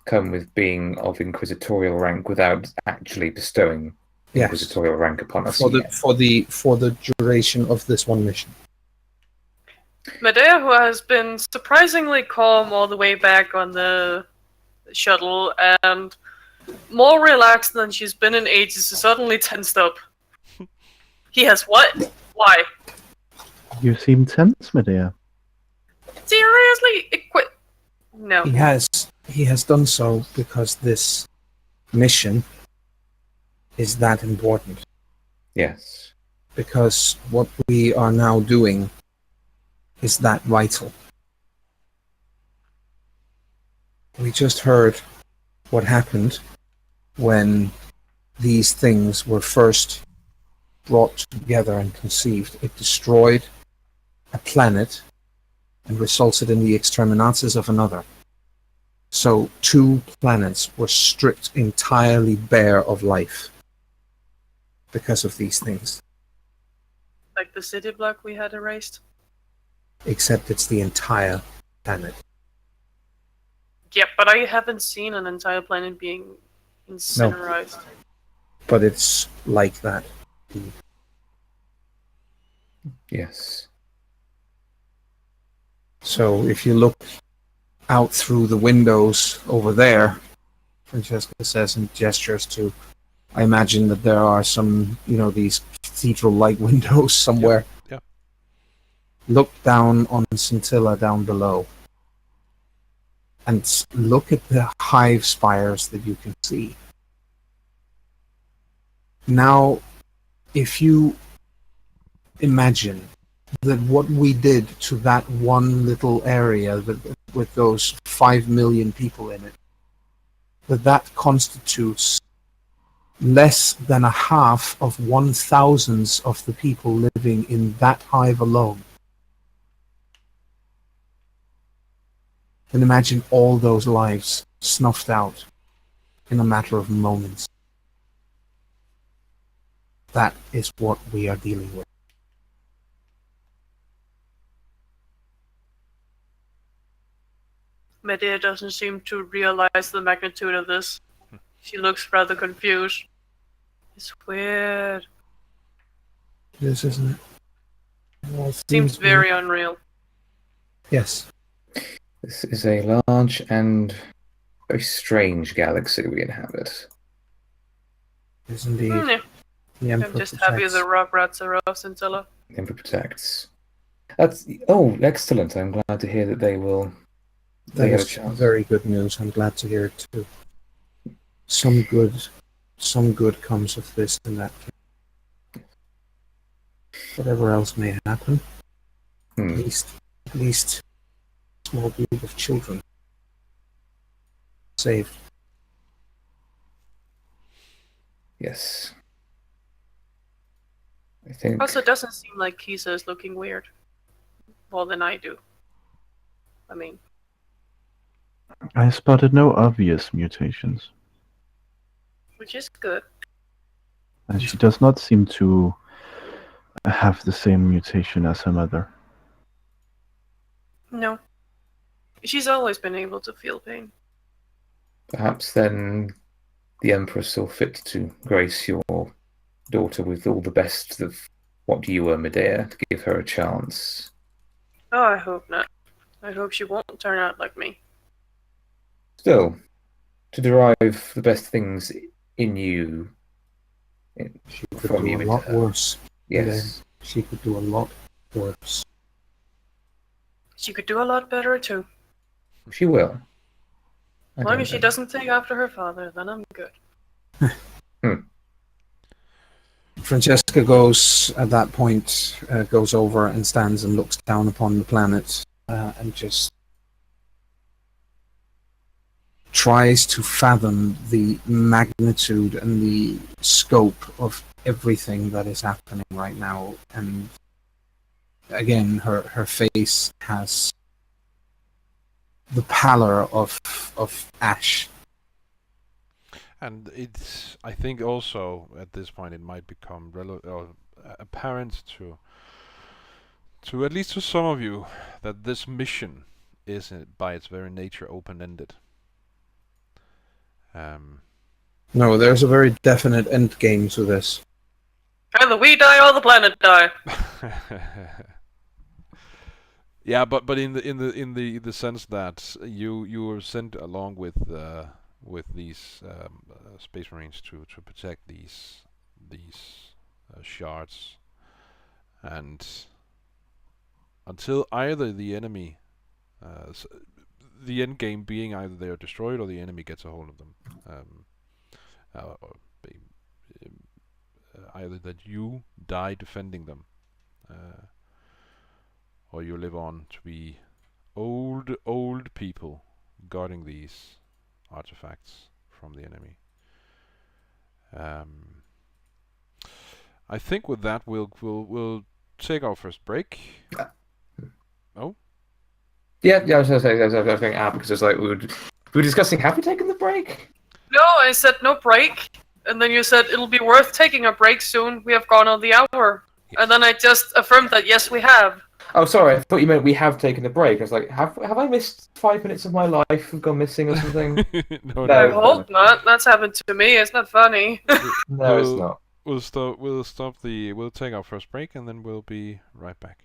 come with being of inquisitorial rank without actually bestowing inquisitorial rank upon us. For the duration of this one mission. Medea, who has been surprisingly calm all the way back on the shuttle and more relaxed than she's been in ages, is suddenly tensed up. He has what? Why? You seem tense, Medea. Seriously? No. He has done so because this mission is that important. Yes. Because what we are now doing is that vital. We just heard what happened when these things were first brought together and conceived. It destroyed a planet and resulted in the exterminatus of another. So 2 planets were stripped entirely bare of life because of these things. Like the city block we had erased. Except it's the entire planet. Yeah, but I haven't seen an entire planet being incinerized. But it's like that. Yes. So if you look out through the windows over there, Francesca says and gestures to, I imagine that there are some, these cathedral-like windows somewhere. Yep. Look down on Scintilla down below. And look at the hive spires that you can see. Now, if you imagine that what we did to that one little area with those 5 million people in it, that constitutes less than a half of 1,000th of the people living in that hive alone. And imagine all those lives snuffed out in a matter of moments. That is what we are dealing with. Medea doesn't seem to realize the magnitude of this. She looks rather confused. It's weird. This isn't it. Well, Seems very unreal. Yes. This is a large and very strange galaxy we inhabit. Yes, indeed. Yeah. The I'm Emperor just happy protects. the rock rats are off, Scintilla. The Emperor protects. Excellent. I'm glad to hear that they will. That have a is chance. very good news. I'm glad to hear it too. Some good comes of this in that case. Whatever else may happen, at least a small group of children saved. Yes. I think. Also, it doesn't seem like Kisa is looking weird. More than I do. I mean, I spotted no obvious mutations, which is good. and she does not seem to have the same mutation as her mother. No. She's always been able to feel pain. Perhaps then the Emperor saw fit to grace your daughter with all the best of what you were, Medea, to give her a chance. Oh, I hope not. I hope she won't turn out like me. Still, to derive the best things in you She could from do you a into lot her. worse. Yes. She could do a lot worse. She could do a lot better too. She will. As long as she doesn't take after her father, then I'm good. Francesca goes at that point, goes over and stands and looks down upon the planet and just tries to fathom the magnitude and the scope of everything that is happening right now. And again, her face has the pallor of ash. And it's, I think also at this point it might become apparent to at least to some of you that this mission is by its very nature open-ended. No, there's a very definite end game to this. Either we die or the planet die. Yeah, but in the sense that you were sent along with these space marines to protect these shards, and until either the enemy, the end game being either they are destroyed or the enemy gets a hold of them, or either that you die defending them, or you live on to be old people guarding these artifacts from the enemy. I think with that we'll take our first break. Oh, Yeah, I was going to say, because it's like we were discussing, have we taken the break? No, I said no break. And then you said it'll be worth taking a break soon. We have gone on the hour. And then I just affirmed that, yes, we have. Oh, sorry, I thought you meant we have taken a break. I was like, have I missed 5 minutes of my life? We've gone missing or something? No, No. I hope not. That's happened to me. It's not funny. No, it's not. We'll take our first break and then we'll be right back.